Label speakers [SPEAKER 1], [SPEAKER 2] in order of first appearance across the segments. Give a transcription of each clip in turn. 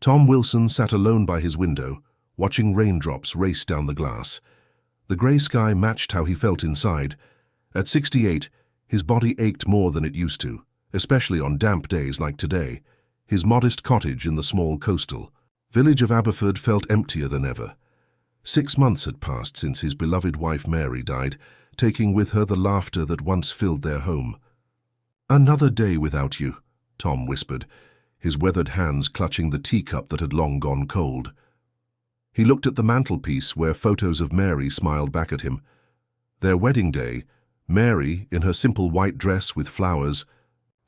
[SPEAKER 1] Tom Wilson sat alone by his window, watching raindrops race down the glass. The grey sky matched how he felt inside. At 68, his body ached more than it used to, especially on damp days like today. His modest cottage in the small coastal village of Aberford felt emptier than ever. 6 months had passed since his beloved wife Mary died, taking with her the laughter that once filled their home. "Another day without you," Tom whispered, his weathered hands clutching the teacup that had long gone cold. He looked at the mantelpiece where photos of Mary smiled back at him. Their wedding day, Mary in her simple white dress with flowers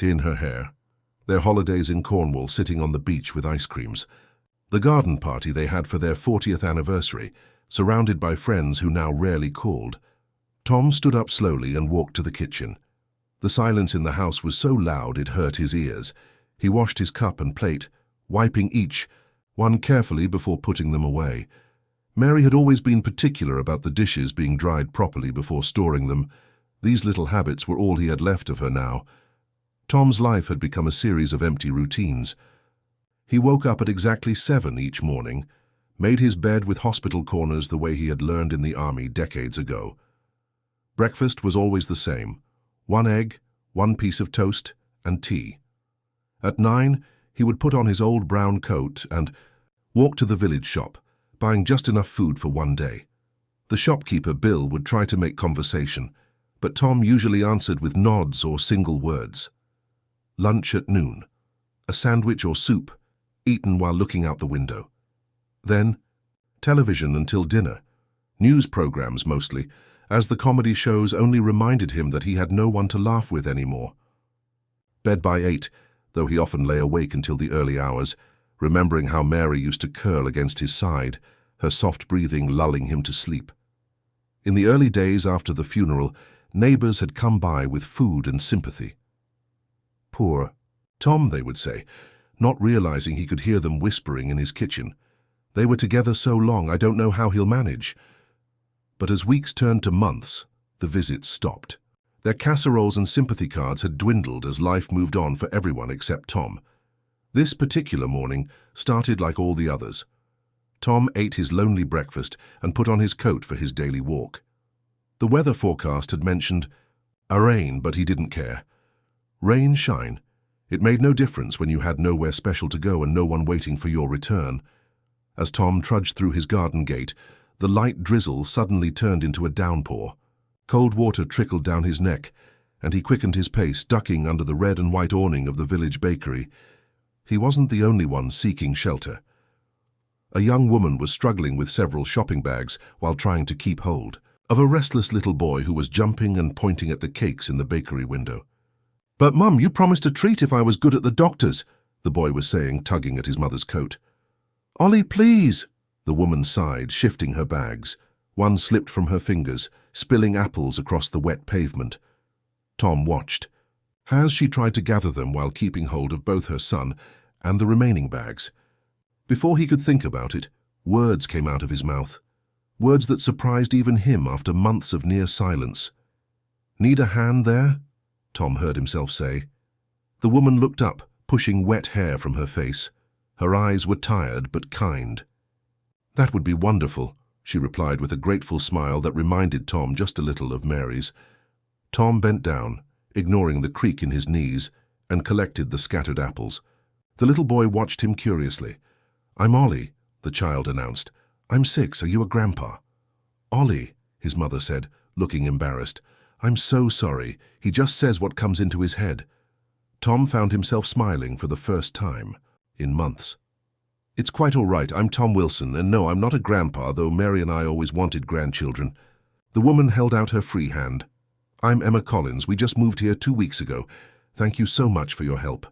[SPEAKER 1] in her hair. Their holidays in Cornwall sitting on the beach with ice creams. The garden party they had for their 40th anniversary, surrounded by friends who now rarely called. Tom stood up slowly and walked to the kitchen. The silence in the house was so loud it hurt his ears. He washed his cup and plate, wiping each one carefully before putting them away. Mary had always been particular about the dishes being dried properly before storing them. These little habits were all he had left of her now. Tom's life had become a series of empty routines. He woke up at exactly 7 each morning, made his bed with hospital corners the way he had learned in the army decades ago. Breakfast was always the same: 1 egg, 1 piece of toast, and tea. At 9, he would put on his old brown coat and walk to the village shop, buying just enough food for one day. The shopkeeper, Bill, would try to make conversation, but Tom usually answered with nods or single words. Lunch at noon, a sandwich or soup, eaten while looking out the window. Then, television until dinner, news programs mostly, as the comedy shows only reminded him that he had no one to laugh with anymore. Bed by 8, though he often lay awake until the early hours, remembering how Mary used to curl against his side, her soft breathing lulling him to sleep. In the early days after the funeral, neighbors had come by with food and sympathy. "Poor Tom," they would say, not realizing he could hear them whispering in his kitchen. "They were together so long, I don't know how he'll manage." But as weeks turned to months, the visits stopped. Their casseroles and sympathy cards had dwindled as life moved on for everyone except Tom. This particular morning started like all the others. Tom ate his lonely breakfast and put on his coat for his daily walk. The weather forecast had mentioned a rain, but he didn't care. Rain, shine. It made no difference when you had nowhere special to go and no one waiting for your return. As Tom trudged through his garden gate, the light drizzle suddenly turned into a downpour. Cold water trickled down his neck, and he quickened his pace, ducking under the red and white awning of the village bakery. He wasn't the only one seeking shelter. A young woman was struggling with several shopping bags while trying to keep hold of a restless little boy who was jumping and pointing at the cakes in the bakery window. "But, Mum, you promised a treat if I was good at the doctors," the boy was saying, tugging at his mother's coat. "Ollie, please," the woman sighed, shifting her bags. One slipped from her fingers, spilling apples across the wet pavement. Tom watched as she tried to gather them while keeping hold of both her son and the remaining bags. Before he could think about it, words came out of his mouth. Words that surprised even him after months of near silence. "Need a hand there?" Tom heard himself say. The woman looked up, pushing wet hair from her face. Her eyes were tired but kind. "That would be wonderful," she replied with a grateful smile that reminded Tom just a little of Mary's. Tom bent down, ignoring the creak in his knees, and collected the scattered apples. The little boy watched him curiously. "I'm Ollie," the child announced. "I'm 6. Are you a grandpa?" "Ollie," his mother said, looking embarrassed. "I'm so sorry. He just says what comes into his head." Tom found himself smiling for the first time in months. "It's quite all right. I'm Tom Wilson, and no, I'm not a grandpa, though Mary and I always wanted grandchildren." The woman held out her free hand. "I'm Emma Collins. We just moved here 2 weeks ago. Thank you so much for your help."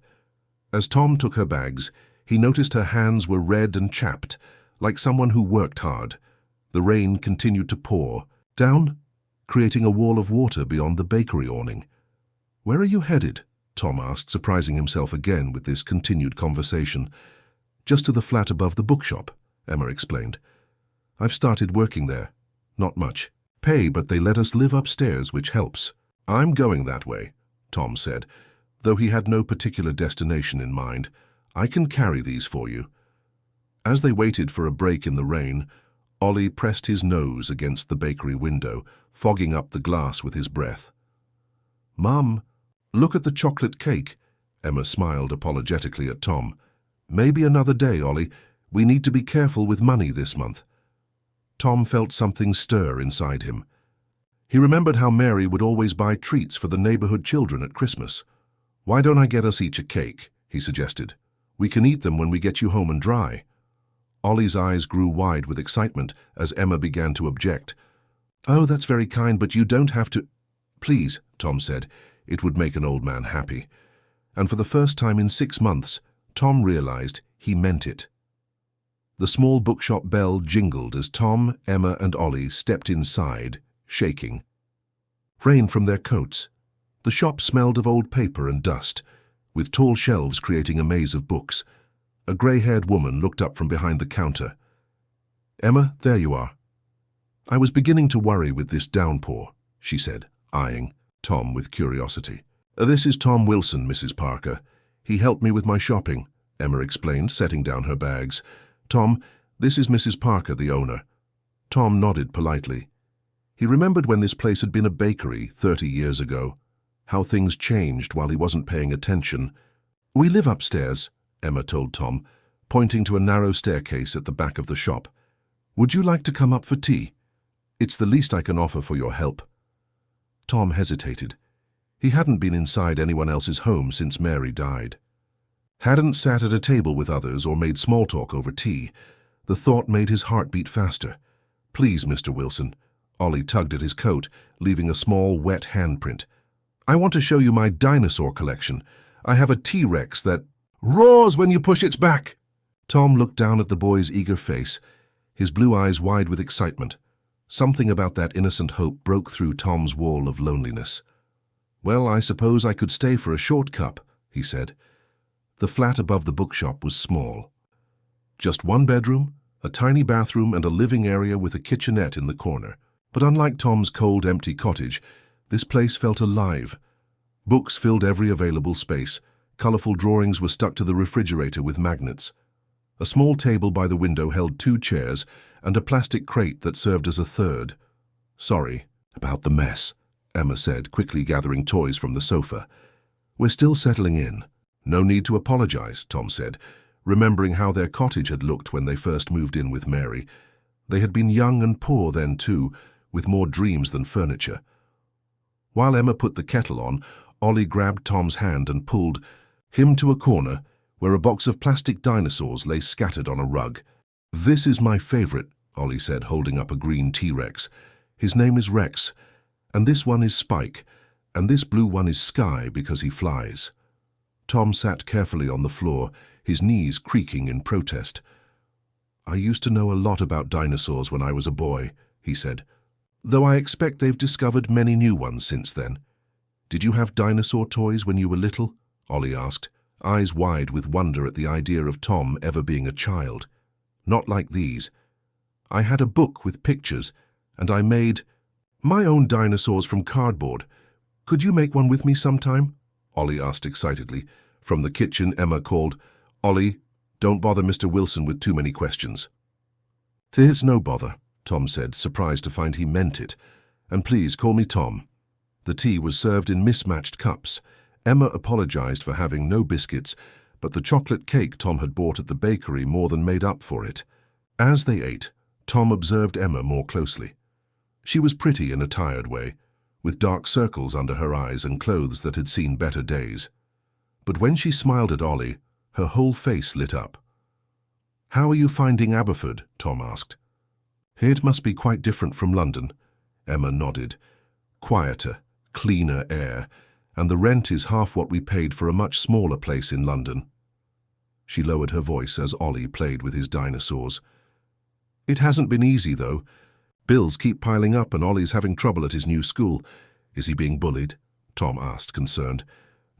[SPEAKER 1] As Tom took her bags, he noticed her hands were red and chapped, like someone who worked hard. The rain continued to pour down, creating a wall of water beyond the bakery awning. "Where are you headed?" Tom asked, surprising himself again with this continued conversation. "Just to the flat above the bookshop," Emma explained. "I've started working there. Not much pay, but they let us live upstairs, which helps." "I'm going that way," Tom said, though he had no particular destination in mind. "I can carry these for you." As they waited for a break in the rain, Ollie pressed his nose against the bakery window, fogging up the glass with his breath. "Mum, look at the chocolate cake," Emma smiled apologetically at Tom. "Maybe another day, Ollie. We need to be careful with money this month." Tom felt something stir inside him. He remembered how Mary would always buy treats for the neighborhood children at Christmas. "Why don't I get us each a cake?" he suggested. "We can eat them when we get you home and dry." Ollie's eyes grew wide with excitement as Emma began to object. "Oh, that's very kind, but you don't have to—" "Please," Tom said. It would make an old man happy. And for the first time in 6 months, Tom realized he meant it. The small bookshop bell jingled as Tom, Emma, and Ollie stepped inside, shaking. Rain from their coats. The shop smelled of old paper and dust, with tall shelves creating a maze of books. A grey-haired woman looked up from behind the counter. "Emma, there you are." "I was beginning to worry with this downpour," she said, eyeing Tom with curiosity. "This is Tom Wilson, Mrs. Parker. He helped me with my shopping," Emma explained, setting down her bags. "Tom, this is Mrs. Parker, the owner." Tom nodded politely. He remembered when this place had been a bakery 30 years ago, how things changed while he wasn't paying attention. "We live upstairs," Emma told Tom, pointing to a narrow staircase at the back of the shop. "Would you like to come up for tea? It's the least I can offer for your help." Tom hesitated. He hadn't been inside anyone else's home since Mary died. Hadn't sat at a table with others or made small talk over tea. The thought made his heart beat faster. "Please, Mr. Wilson." Ollie tugged at his coat, leaving a small, wet handprint. "I want to show you my dinosaur collection. I have a T-Rex that roars when you push its back." Tom looked down at the boy's eager face, his blue eyes wide with excitement. Something about that innocent hope broke through Tom's wall of loneliness. "Well, I suppose I could stay for a short cup," he said. The flat above the bookshop was small. Just one bedroom, a tiny bathroom, and a living area with a kitchenette in the corner. But unlike Tom's cold, empty cottage, this place felt alive. Books filled every available space. Colorful drawings were stuck to the refrigerator with magnets. A small table by the window held 2 chairs and a plastic crate that served as a third. "Sorry about the mess," Emma said, quickly gathering toys from the sofa. "We're still settling in." "No need to apologize," Tom said, remembering how their cottage had looked when they first moved in with Mary. They had been young and poor then too, with more dreams than furniture. While Emma put the kettle on, Ollie grabbed Tom's hand and pulled him to a corner where a box of plastic dinosaurs lay scattered on a rug. "This is my favorite," Ollie said, holding up a green T-Rex. "His name is Rex, and this one is Spike, and this blue one is Sky because he flies." Tom sat carefully on the floor, his knees creaking in protest. "I used to know a lot about dinosaurs when I was a boy," he said, "though I expect they've discovered many new ones since then." "Did you have dinosaur toys when you were little?" Ollie asked, eyes wide with wonder at the idea of Tom ever being a child. "Not like these. I had a book with pictures, and I made my own dinosaurs from cardboard. Could you make one with me sometime?" Ollie asked excitedly. From the kitchen, Emma called, "Ollie, don't bother Mr. Wilson with too many questions." "'Tis no bother," Tom said, surprised to find he meant it. "And please call me Tom." The tea was served in mismatched cups. Emma apologized for having no biscuits, but the chocolate cake Tom had bought at the bakery more than made up for it. As they ate, Tom observed Emma more closely. She was pretty in a tired way, with dark circles under her eyes and clothes that had seen better days. But when she smiled at Ollie, her whole face lit up. "How are you finding Aberford?" Tom asked. "It must be quite different from London." Emma nodded. "Quieter, cleaner air, and the rent is half what we paid for a much smaller place in London." She lowered her voice as Ollie played with his dinosaurs. "It hasn't been easy, though. Bills keep piling up and Ollie's having trouble at his new school." "Is he being bullied?" Tom asked, concerned.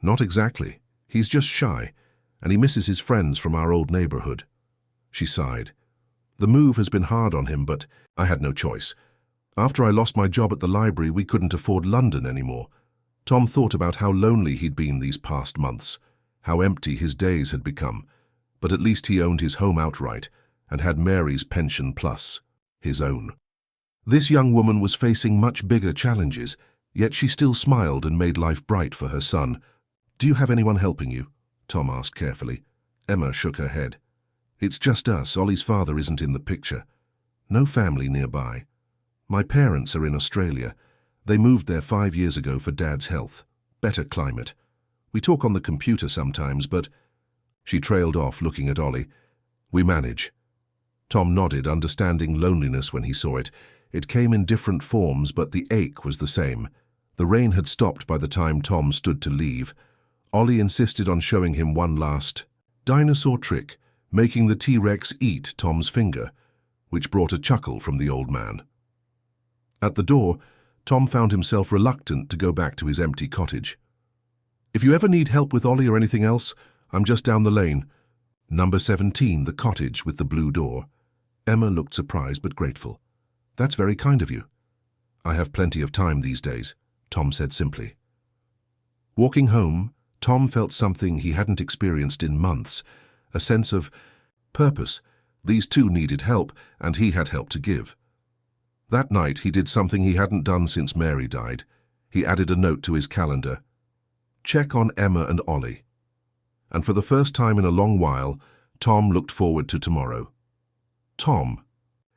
[SPEAKER 1] "Not exactly. He's just shy, and he misses his friends from our old neighborhood." She sighed. "The move has been hard on him, but I had no choice. After I lost my job at the library, we couldn't afford London anymore." Tom thought about how lonely he'd been these past months, how empty his days had become, but at least he owned his home outright, and had Mary's pension plus his own. This young woman was facing much bigger challenges, yet she still smiled and made life bright for her son. "Do you have anyone helping you?" Tom asked carefully. Emma shook her head. "It's just us. Ollie's father isn't in the picture. No family nearby. My parents are in Australia. They moved there 5 years ago for Dad's health. Better climate. We talk on the computer sometimes, but—" She trailed off, looking at Ollie. "We manage." Tom nodded, understanding loneliness when he saw it. It came in different forms, but the ache was the same. The rain had stopped by the time Tom stood to leave. Ollie insisted on showing him one last dinosaur trick, making the T-Rex eat Tom's finger, which brought a chuckle from the old man. At the door, Tom found himself reluctant to go back to his empty cottage. "If you ever need help with Ollie or anything else, I'm just down the lane. Number 17, the cottage with the blue door." Emma looked surprised but grateful. "That's very kind of you." "I have plenty of time these days," Tom said simply. Walking home, Tom felt something he hadn't experienced in months, a sense of purpose. These two needed help, and he had help to give. That night, he did something he hadn't done since Mary died. He added a note to his calendar. "Check on Emma and Ollie." And for the first time in a long while, Tom looked forward to tomorrow. Tom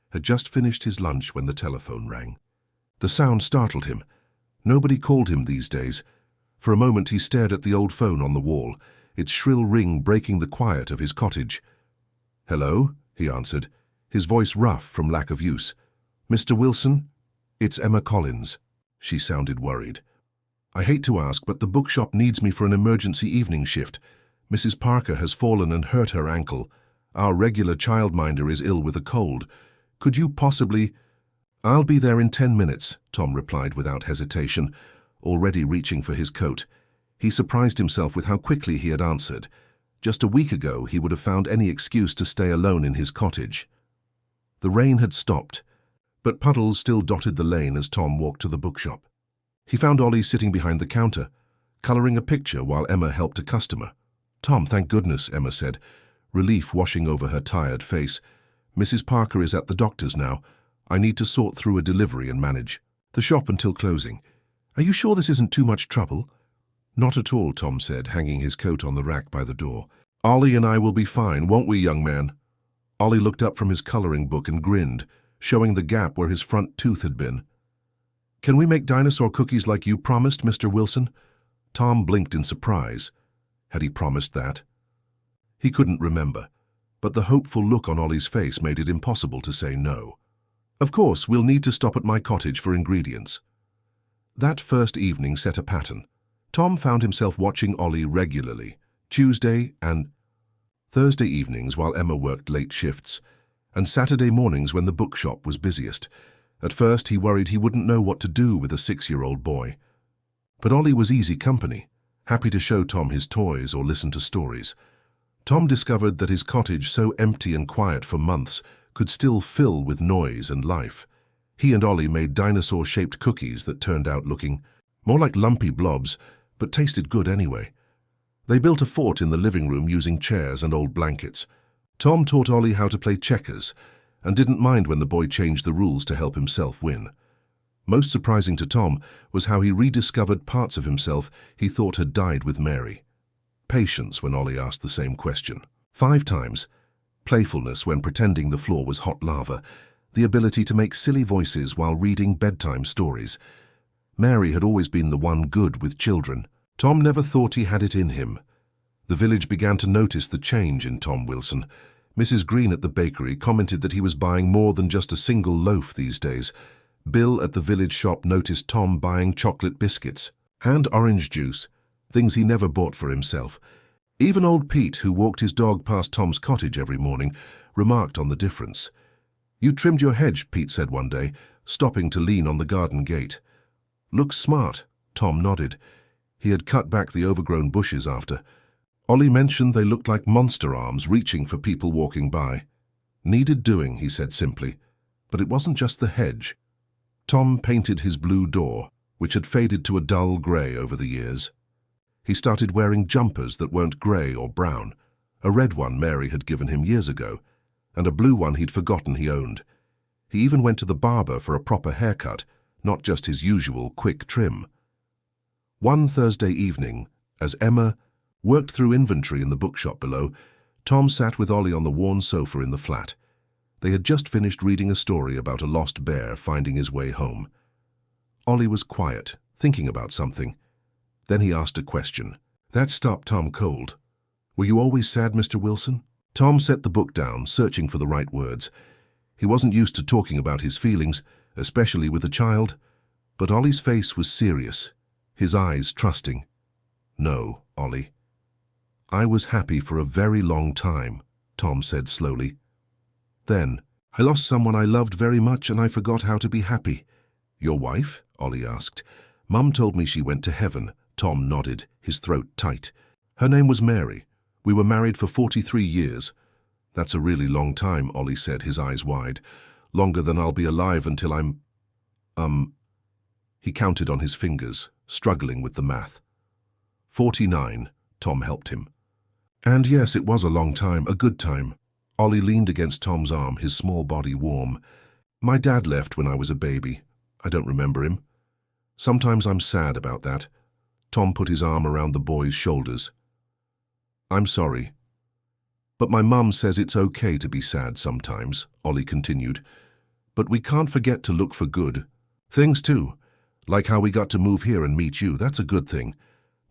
[SPEAKER 1] had just finished his lunch when the telephone rang. The sound startled him. Nobody called him these days. For a moment he stared at the old phone on the wall, its shrill ring breaking the quiet of his cottage. "Hello?" he answered, his voice rough from lack of use. "Mr. Wilson? It's Emma Collins." She sounded worried. "I hate to ask, but the bookshop needs me for an emergency evening shift. Mrs. Parker has fallen and hurt her ankle. Our regular childminder is ill with a cold. Could you possibly—" "I'll be there in 10 minutes, Tom replied without hesitation, already reaching for his coat. He surprised himself with how quickly he had answered. Just a week ago, he would have found any excuse to stay alone in his cottage. The rain had stopped, but puddles still dotted the lane as Tom walked to the bookshop. He found Ollie sitting behind the counter, colouring a picture while Emma helped a customer. "Tom, thank goodness," Emma said, relief washing over her tired face. "Mrs. Parker is at the doctor's now. I need to sort through a delivery and manage the shop until closing. Are you sure this isn't too much trouble?" "Not at all," Tom said, hanging his coat on the rack by the door. "Ollie and I will be fine, won't we, young man?" Ollie looked up from his colouring book and grinned, showing the gap where his front tooth had been. "Can we make dinosaur cookies like you promised, Mr. Wilson?" Tom blinked in surprise. Had he promised that? He couldn't remember, but the hopeful look on Ollie's face made it impossible to say no. "Of course, we'll need to stop at my cottage for ingredients." That first evening set a pattern. Tom found himself watching Ollie regularly, Tuesday and Thursday evenings while Emma worked late shifts, and Saturday mornings when the bookshop was busiest. At first he worried he wouldn't know what to do with a 6-year-old boy. But Ollie was easy company, happy to show Tom his toys or listen to stories. Tom discovered that his cottage, so empty and quiet for months, could still fill with noise and life. He and Ollie made dinosaur-shaped cookies that turned out looking more like lumpy blobs, but tasted good anyway. They built a fort in the living room using chairs and old blankets. Tom taught Ollie how to play checkers, and didn't mind when the boy changed the rules to help himself win. Most surprising to Tom was how he rediscovered parts of himself he thought had died with Mary. Patience when Ollie asked the same question 5 times, playfulness when pretending the floor was hot lava, the ability to make silly voices while reading bedtime stories. Mary had always been the one good with children. Tom never thought he had it in him. The village began to notice the change in Tom Wilson. Mrs. Green at the bakery commented that he was buying more than just a single loaf these days. Bill at the village shop noticed Tom buying chocolate biscuits and orange juice, things he never bought for himself. Even old Pete, who walked his dog past Tom's cottage every morning, remarked on the difference. "You trimmed your hedge," Pete said one day, stopping to lean on the garden gate. "Looks smart," Tom nodded. He had cut back the overgrown bushes after. Ollie mentioned they looked like monster arms reaching for people walking by. "Needed doing," he said simply. But it wasn't just the hedge. Tom painted his blue door, which had faded to a dull grey over the years. He started wearing jumpers that weren't grey or brown, a red one Mary had given him years ago, and a blue one he'd forgotten he owned. He even went to the barber for a proper haircut, not just his usual quick trim. One Thursday evening, as Emma worked through inventory in the bookshop below, Tom sat with Ollie on the worn sofa in the flat. They had just finished reading a story about a lost bear finding his way home. Ollie was quiet, thinking about something. Then he asked a question. That stopped Tom cold. "Were you always sad, Mr. Wilson?" Tom set the book down, searching for the right words. He wasn't used to talking about his feelings, especially with a child, but Ollie's face was serious, his eyes trusting. "No, Ollie. I was happy for a very long time," Tom said slowly. "Then, I lost someone I loved very much and I forgot how to be happy." "Your wife?" Ollie asked. "Mum told me she went to heaven." Tom nodded, his throat tight. "Her name was Mary. We were married for 43 years. "That's a really long time," Ollie said, his eyes wide. "Longer than I'll be alive until I'm... He counted on his fingers, struggling with the math. 49, Tom helped him. "And yes, it was a long time, a good time." Ollie leaned against Tom's arm, his small body warm. "My dad left when I was a baby. I don't remember him. Sometimes I'm sad about that." Tom put his arm around the boy's shoulders. "I'm sorry. But my mum says it's okay to be sad sometimes," Ollie continued. "But we can't forget to look for good things too, like how we got to move here and meet you. That's a good thing."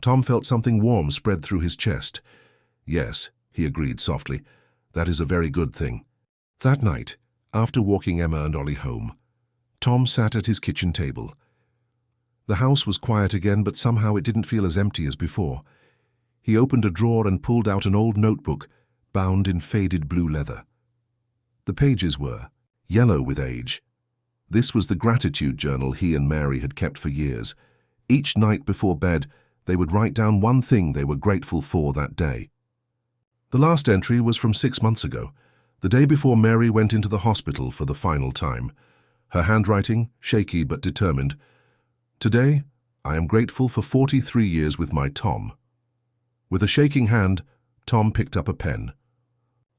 [SPEAKER 1] Tom felt something warm spread through his chest. "Yes," he agreed softly, "that is a very good thing." That night, after walking Emma and Ollie home, Tom sat at his kitchen table. The house was quiet again, but somehow it didn't feel as empty as before. He opened a drawer and pulled out an old notebook, bound in faded blue leather. The pages were yellow with age. This was the gratitude journal he and Mary had kept for years. Each night before bed, they would write down one thing they were grateful for that day. The last entry was from 6 months ago, the day before Mary went into the hospital for the final time. Her handwriting, shaky but determined. "Today, I am grateful for 43 years with my Tom." With a shaking hand, Tom picked up a pen.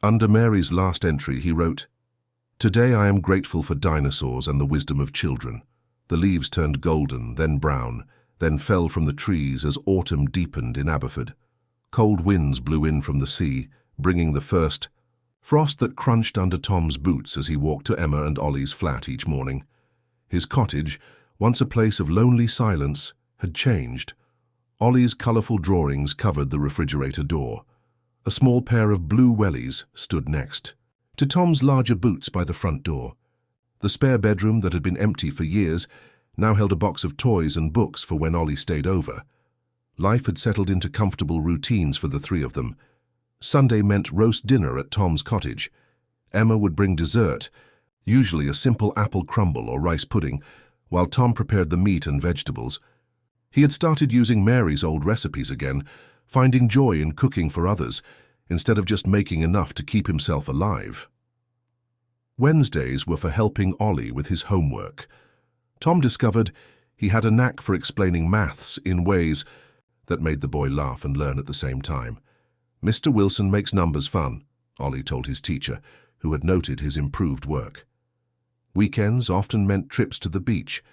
[SPEAKER 1] Under Mary's last entry, he wrote, "Today I am grateful for dinosaurs and the wisdom of children. The leaves turned golden, then brown, then fell from the trees as autumn deepened in Aberford. Cold winds blew in from the sea, bringing the first frost that crunched under Tom's boots as he walked to Emma and Ollie's flat each morning. His cottage, once a place of lonely silence, had changed. Ollie's colourful drawings covered the refrigerator door. A small pair of blue wellies stood next to Tom's larger boots by the front door. The spare bedroom that had been empty for years now held a box of toys and books for when Ollie stayed over. Life had settled into comfortable routines for the three of them. Sunday meant roast dinner at Tom's cottage. Emma would bring dessert, usually a simple apple crumble or rice pudding, while Tom prepared the meat and vegetables. He had started using Mary's old recipes again, finding joy in cooking for others, instead of just making enough to keep himself alive. Wednesdays were for helping Ollie with his homework. Tom discovered he had a knack for explaining maths in ways that made the boy laugh and learn at the same time. "Mr. Wilson makes numbers fun," Ollie told his teacher, who had noted his improved work. Weekends often meant trips to the beach.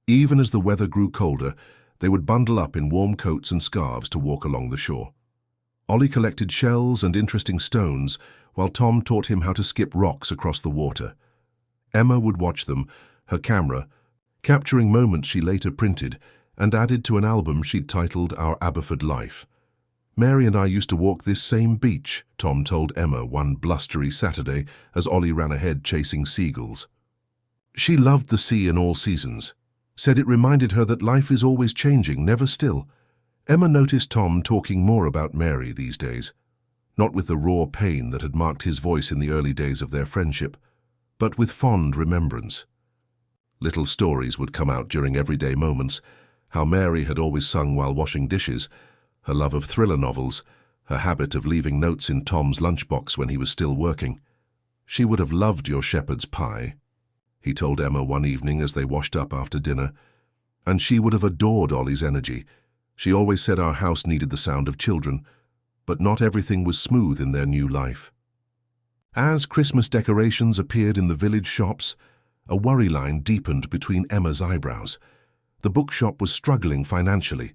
[SPEAKER 1] Even as the weather grew colder, they would bundle up in warm coats and scarves to walk along the shore. Ollie collected shells and interesting stones, while Tom taught him how to skip rocks across the water. Emma would watch them, her camera, capturing moments she later printed and added to an album she'd titled Our Aberford Life. "Mary and I used to walk this same beach," Tom told Emma one blustery Saturday as Ollie ran ahead chasing seagulls. She loved the sea in all seasons, said it reminded her that life is always changing, never still. Emma noticed Tom talking more about Mary these days, not with the raw pain that had marked his voice in the early days of their friendship, but with fond remembrance. Little stories would come out during everyday moments, how Mary had always sung while washing dishes, her love of thriller novels, her habit of leaving notes in Tom's lunchbox when he was still working. "She would have loved your shepherd's pie," he told Emma one evening as they washed up after dinner, "and she would have adored Ollie's energy. She always said our house needed the sound of children, but not everything was smooth in their new life." As Christmas decorations appeared in the village shops, a worry line deepened between Emma's eyebrows. The bookshop was struggling financially.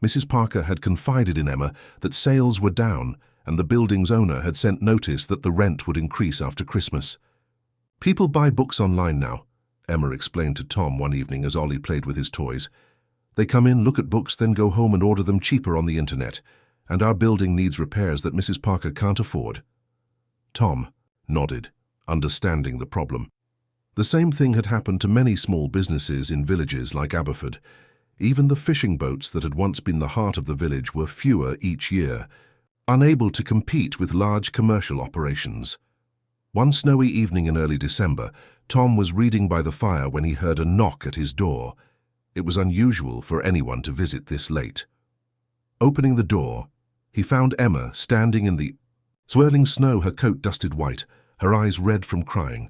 [SPEAKER 1] Mrs. Parker had confided in Emma that sales were down, and the building's owner had sent notice that the rent would increase after Christmas. "People buy books online now," Emma explained to Tom one evening as Ollie played with his toys. "They come in, look at books, then go home and order them cheaper on the internet, and our building needs repairs that Mrs. Parker can't afford." Tom nodded, understanding the problem. The same thing had happened to many small businesses in villages like Aberford. Even the fishing boats that had once been the heart of the village were fewer each year, unable to compete with large commercial operations. One snowy evening in early December, Tom was reading by the fire when he heard a knock at his door. It was unusual for anyone to visit this late. Opening the door, he found Emma standing in the swirling snow, her coat dusted white, her eyes red from crying.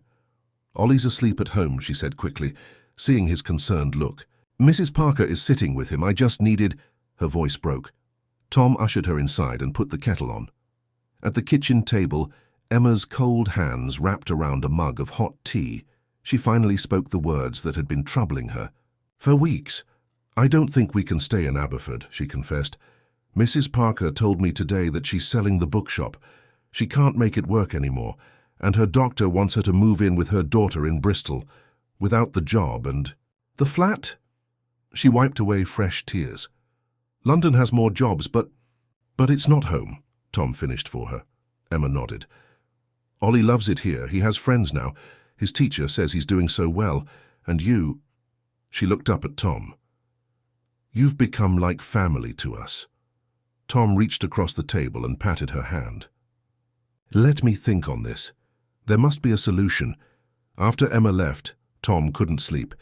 [SPEAKER 1] "Ollie's asleep at home," she said quickly, seeing his concerned look. "Mrs. Parker is sitting with him. I just needed—" Her voice broke. Tom ushered her inside and put the kettle on. At the kitchen table, Emma's cold hands wrapped around a mug of hot tea, she finally spoke the words that had been troubling her. "For weeks. I don't think we can stay in Aberford," she confessed. "Mrs. Parker told me today that she's selling the bookshop. She can't make it work anymore, and her doctor wants her to move in with her daughter in Bristol, without the job and—" "The flat?" She wiped away fresh tears. "London has more jobs, but it's not home," Tom finished for her. Emma nodded. "Ollie loves it here. He has friends now. His teacher says he's doing so well. And you—" She looked up at Tom. "You've become like family to us." Tom reached across the table and patted her hand. "Let me think on this. There must be a solution." After Emma left, Tom couldn't sleep.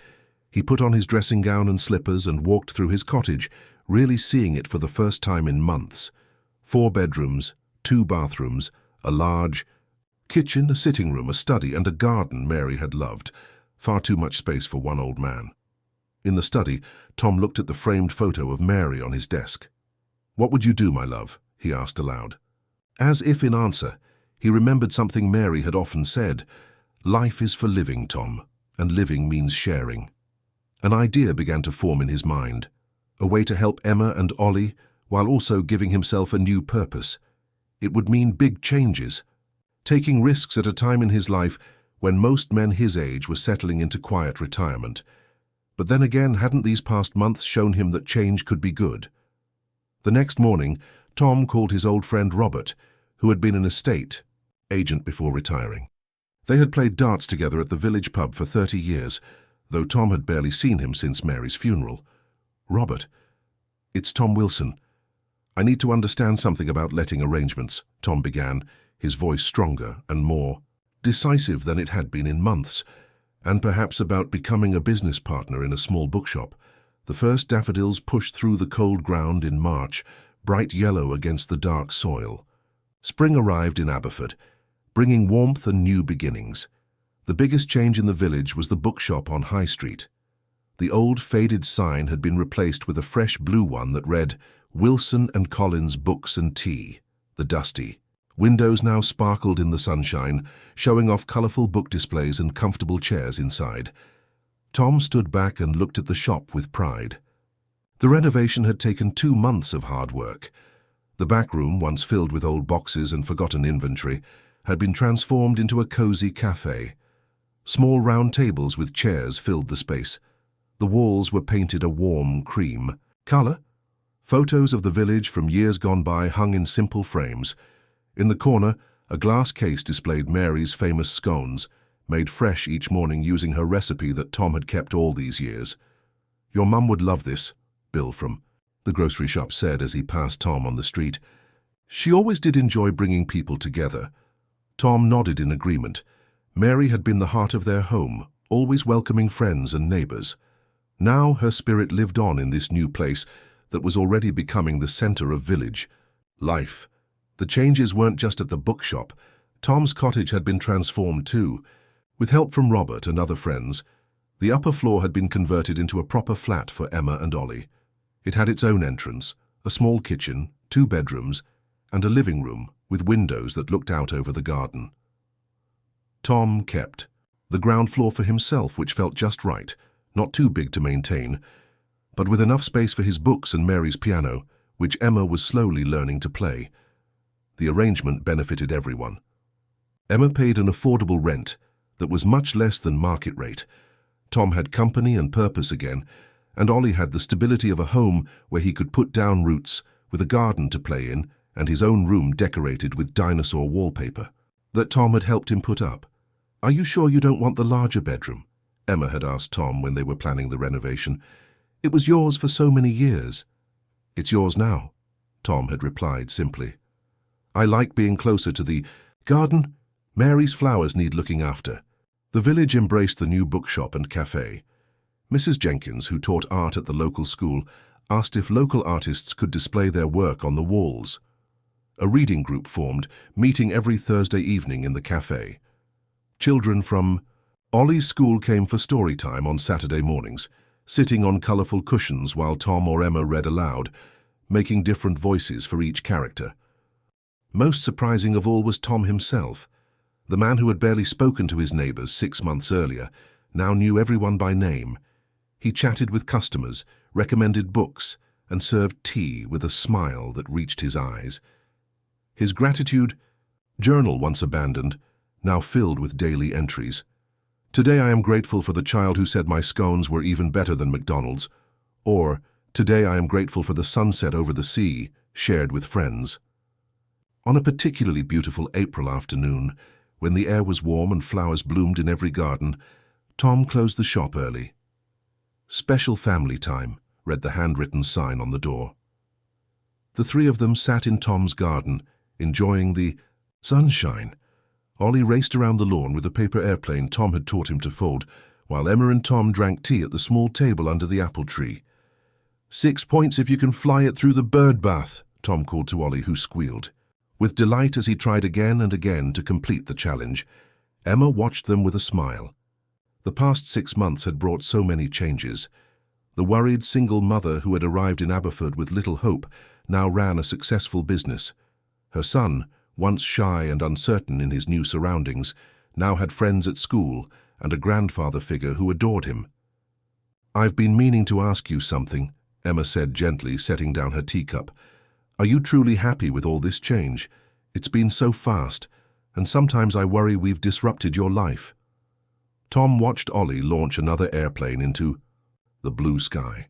[SPEAKER 1] He put on his dressing gown and slippers and walked through his cottage, really seeing it for the first time in months. 4 bedrooms, 2 bathrooms, a large kitchen, a sitting room, a study, and a garden Mary had loved. Far too much space for one old man. In the study, Tom looked at the framed photo of Mary on his desk. "What would you do, my love?" he asked aloud. As if in answer, he remembered something Mary had often said. "Life is for living, Tom, and living means sharing." An idea began to form in his mind, a way to help Emma and Ollie, while also giving himself a new purpose. It would mean big changes, taking risks at a time in his life when most men his age were settling into quiet retirement. But then again, hadn't these past months shown him that change could be good? The next morning, Tom called his old friend Robert, who had been an estate agent before retiring. They had played darts together at the village pub for 30 years, though Tom had barely seen him since Mary's funeral. "Robert, it's Tom Wilson. I need to understand something about letting arrangements," Tom began, his voice stronger and more decisive than it had been in months, "and perhaps about becoming a business partner in a small bookshop." The first daffodils pushed through the cold ground in March, bright yellow against the dark soil. Spring arrived in Aberford, bringing warmth and new beginnings. The biggest change in the village was the bookshop on High Street. The old faded sign had been replaced with a fresh blue one that read, "Wilson and Collins Books and Tea," the dusty. Windows now sparkled in the sunshine, showing off colourful book displays and comfortable chairs inside. Tom stood back and looked at the shop with pride. The renovation had taken 2 months of hard work. The back room, once filled with old boxes and forgotten inventory, had been transformed into a cosy cafe. Small round tables with chairs filled the space. The walls were painted a warm cream colour. Photos of the village from years gone by hung in simple frames. In the corner, a glass case displayed Mary's famous scones, made fresh each morning using her recipe that Tom had kept all these years. "Your mum would love this," Bill from the grocery shop said as he passed Tom on the street. "She always did enjoy bringing people together." Tom nodded in agreement. Mary had been the heart of their home, always welcoming friends and neighbours. Now her spirit lived on in this new place that was already becoming the centre of village life. The changes weren't just at the bookshop. Tom's cottage had been transformed too. With help from Robert and other friends, the upper floor had been converted into a proper flat for Emma and Ollie. It had its own entrance, a small kitchen, 2 bedrooms, and a living room with windows that looked out over the garden. Tom kept the ground floor for himself, which felt just right, not too big to maintain, but with enough space for his books and Mary's piano, which Emma was slowly learning to play. The arrangement benefited everyone. Emma paid an affordable rent that was much less than market rate. Tom had company and purpose again, and Ollie had the stability of a home where he could put down roots, with a garden to play in and his own room decorated with dinosaur wallpaper that Tom had helped him put up. "Are you sure you don't want the larger bedroom?" Emma had asked Tom when they were planning the renovation. "It was yours for so many years." "It's yours now," Tom had replied simply. "I like being closer to the garden. Mary's flowers need looking after." The village embraced the new bookshop and cafe. Mrs. Jenkins, who taught art at the local school, asked if local artists could display their work on the walls. A reading group formed, meeting every Thursday evening in the cafe. Children from Ollie's school came for story time on Saturday mornings, sitting on colourful cushions while Tom or Emma read aloud, making different voices for each character. Most surprising of all was Tom himself. The man who had barely spoken to his neighbours 6 months earlier now knew everyone by name. He chatted with customers, recommended books, and served tea with a smile that reached his eyes. His gratitude journal, once abandoned, now filled with daily entries. "Today I am grateful for the child who said my scones were even better than McDonald's," or "Today I am grateful for the sunset over the sea, shared with friends." On a particularly beautiful April afternoon, when the air was warm and flowers bloomed in every garden, Tom closed the shop early. "Special family time," read the handwritten sign on the door. The three of them sat in Tom's garden, enjoying the sunshine. Ollie raced around the lawn with a paper airplane Tom had taught him to fold, while Emma and Tom drank tea at the small table under the apple tree. "6 points if you can fly it through the bird bath," Tom called to Ollie, who squealed. With delight as he tried again and again to complete the challenge, Emma watched them with a smile. The past 6 months had brought so many changes. The worried single mother who had arrived in Aberford with little hope now ran a successful business. Her son, once shy and uncertain in his new surroundings, now had friends at school and a grandfather figure who adored him. "I've been meaning to ask you something," Emma said gently, setting down her teacup. "Are you truly happy with all this change? It's been so fast, and sometimes I worry we've disrupted your life." Tom watched Ollie launch another airplane into the blue sky.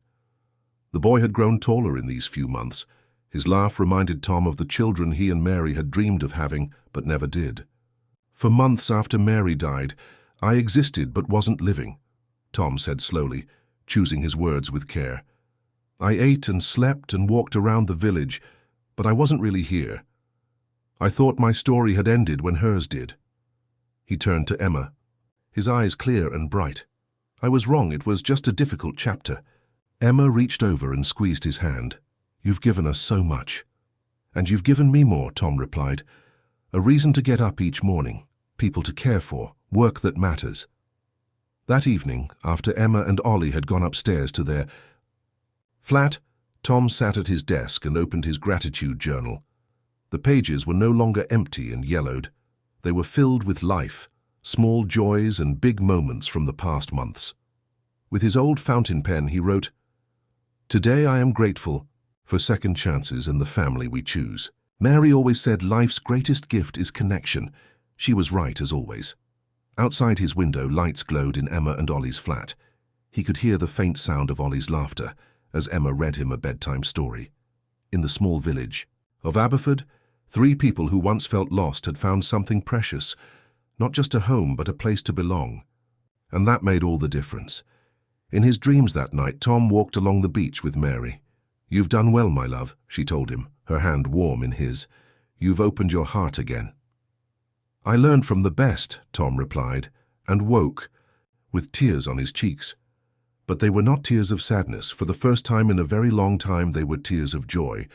[SPEAKER 1] The boy had grown taller in these few months. His laugh reminded Tom of the children he and Mary had dreamed of having, but never did. "For months after Mary died, I existed but wasn't living," Tom said slowly, choosing his words with care. "I ate and slept and walked around the village, but I wasn't really here. I thought my story had ended when hers did." He turned to Emma, his eyes clear and bright. "I was wrong, it was just a difficult chapter." Emma reached over and squeezed his hand. "You've given us so much." "And you've given me more," Tom replied. "A reason to get up each morning, people to care for, work that matters." That evening, after Emma and Ollie had gone upstairs to their flat, Tom sat at his desk and opened his gratitude journal. The pages were no longer empty and yellowed. They were filled with life, small joys and big moments from the past months. With his old fountain pen, he wrote, "Today I am grateful for second chances and the family we choose. Mary always said life's greatest gift is connection." She was right, as always. Outside his window, lights glowed in Emma and Ollie's flat. He could hear the faint sound of Ollie's laughter as Emma read him a bedtime story. In the small village of Aberford, 3 people who once felt lost had found something precious, not just a home but a place to belong. And that made all the difference. In his dreams that night, Tom walked along the beach with Mary. "You've done well, my love," she told him, her hand warm in his. "You've opened your heart again." "I learned from the best," Tom replied, and woke, with tears on his cheeks. But they were not tears of sadness. For the first time in a very long time, they were tears of joy.